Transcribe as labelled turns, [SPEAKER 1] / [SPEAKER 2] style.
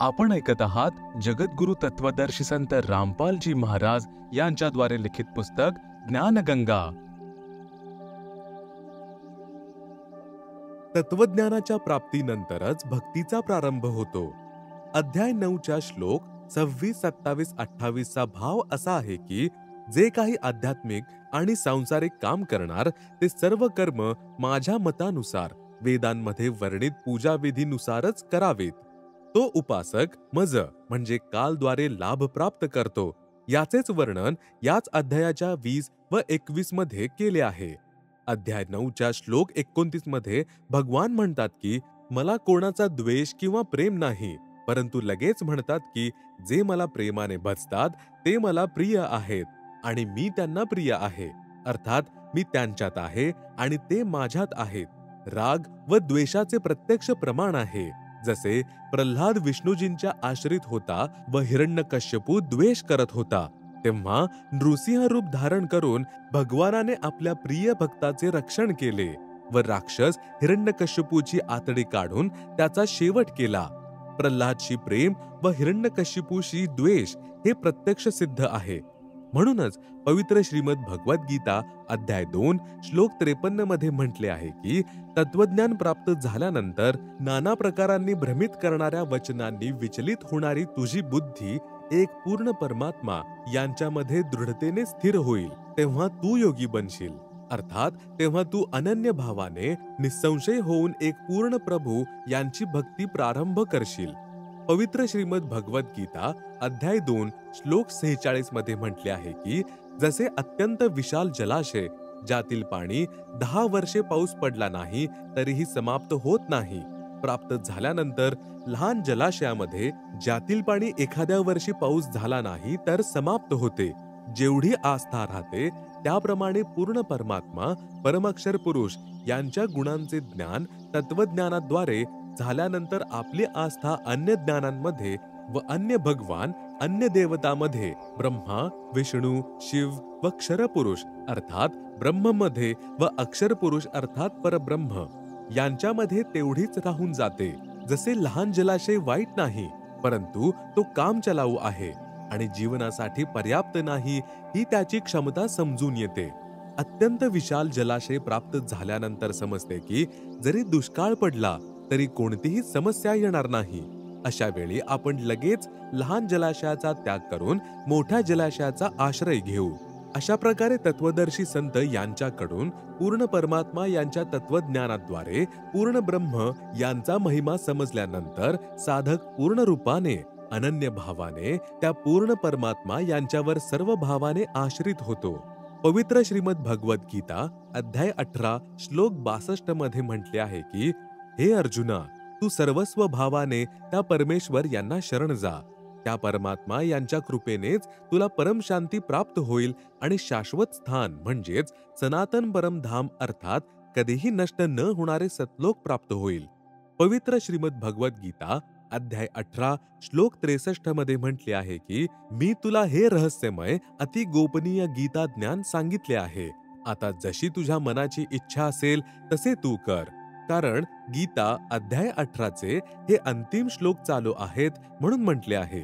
[SPEAKER 1] आपण ऐकत आहात जगद्गुरु तत्वदर्शी संत रामपालजी महाराज यांच्याद्वारे लिखित पुस्तक ज्ञानगंगा।
[SPEAKER 2] तत्वज्ञानाच्या प्राप्तीनंतरच भक्तीचा प्रारंभ होतो। अध्याय 9च्या श्लोक 26, 27, 28 चा भाव असा आहे की जे काही आध्यात्मिक आणि सांसारिक काम करणार ते सर्व कर्म माझ्या मतानुसार वेदांमध्ये वर्णित पूजाविधीनुसारच करावेत। तो उपासक मज म्हणजे कालद्वारे लाभ प्राप्त करतो, याचेच वर्णन याच अध्यायाच्या 20 व 21 मध्ये केले आहे। अध्याय 9च्या श्लोक 29 मध्ये भगवान म्हणतात की मला कोणाचा द्वेष किंवा प्रेम नाही, परंतु लगेच म्हणतात की जे मला प्रेमाने भजतात ते मला प्रिय आहेत आणि मी त्यांना प्रिय आहे, अर्थात मी त्यांच्यात आहे आणि ते माझ्यात आहेत। राग व द्वेषाचे प्रत्यक्ष प्रमाण आहे। जसे प्रल्हाद विष्णूजींच्या आश्रित होता व हिरण्यकश्यपू द्वेष करत होता, तेव्हा नृसिंह रूप धारण करून भगवानाने आपल्या प्रिय भक्ताचे रक्षण केले व राक्षस हिरण्यकश्यपूची आतडी काढून त्याचा शेवट केला। प्रल्हादशी प्रेम व हिरण्यकश्यपूशी द्वेष हे प्रत्यक्ष सिद्ध आहे। म्हणूनच पवित्र श्रीमद भगवद्गीता अध्याय 2 श्लोक 53 मध्ये म्हटले आहे की तत्वज्ञान प्राप्त झाल्यानंतर नाना प्रकारांनी भ्रमित करणाऱ्या वचनांनी विचलित होणारी तुझी बुद्धी एक पूर्ण परमात्मा यांच्यामध्ये दृढतेने स्थिर होईल, तेव्हा तू योगी बनशील, अर्थात तेव्हा तू अनन्य भावाने निसंशय होऊन एक पूर्ण प्रभू यांची भक्ती प्रारंभ करशील। पवित्र श्रीमद भगवद्गीता अध्याय 2 श्लोक 46 मध्ये म्हटले आहे की जसे अत्यंत विशाल जलाशय ज्यातील पाणी 10 वर्षे पाऊस पडला नाही तरीही समाप्त होत नाही, प्राप्त झाल्यानंतर लहान जलाशयामध्ये ज्यातील पाणी एखाद्या वर्षी पाऊस झाला नाही तर समाप्त होते, जेवढी आस्था राहते त्याप्रमाणे पूर्ण परमात्मा परमाक्षर पुरुष यांच्या गुणांचे ज्ञान तत्वज्ञानाद्वारे झाल्यानंतर आपली आस्था अन्य ज्ञानांमध्ये व अन्य भगवान अन्य देवतामध्ये ब्रह्मा विष्णू शिव व क्षरपुरुष अर्थात ब्रह्ममध्ये व अक्षरपुरुष अर्थात परब्रह्म यांच्यामध्ये तेवढीच राहून जाते। जसे लहान जलाशय वाईट नाही, परंतु तो काम चलाऊ आहे आणि जीवनासाठी पर्याप्त नाही ही त्याची क्षमता समजून येते। अत्यंत विशाल जलाशय प्राप्त झाल्यानंतर समजते की जरी दुष्काळ पडला तरी कोणतीही समस्या येणार नाही। अशा वेळी आपण लगेच लहान जलाशयाचा त्याग करून मोठ्या जलाशयाचा आश्रय घेऊ। अशा प्रकारे तत्वदर्शी संत यांच्याकडून पूर्ण परमात्मा यांच्या तत्वज्ञानाद्वारे पूर्ण ब्रह्म यांचा महिमा समजल्यानंतर साधक पूर्ण रूपाने अनन्य भावाने त्या पूर्ण परमात्मा यांच्यावर सर्व भावाने आश्रित होतो। पवित्र श्रीमद भगवद्गीता अध्याय 18 श्लोक 62 मध्ये म्हटले आहे की हे अर्जुना, तू सर्वस्व भावाने त्या परमेश्वर यांना शरण जा, त्या परमात्मा यांच्या कृपेनेच तुला परम शांती प्राप्त होईल आणि शाश्वत स्थान म्हणजेच सनातन परमधाम अर्थात कधीही नष्ट न होणारे सतलोक प्राप्त होईल। पवित्र श्रीमद भगवद्गीता अध्याय 18 श्लोक 63 मध्ये म्हटले आहे की मी तुला हे रहस्यमय अति गोपनीय गीता ज्ञान सांगितले आहे, आता जशी तुझ्या मनाची इच्छा असेल तसे तू कर। कारण गीता अध्याय 18 चे हे अंतिम श्लोक चालू आहेत म्हणून म्हटले आहे।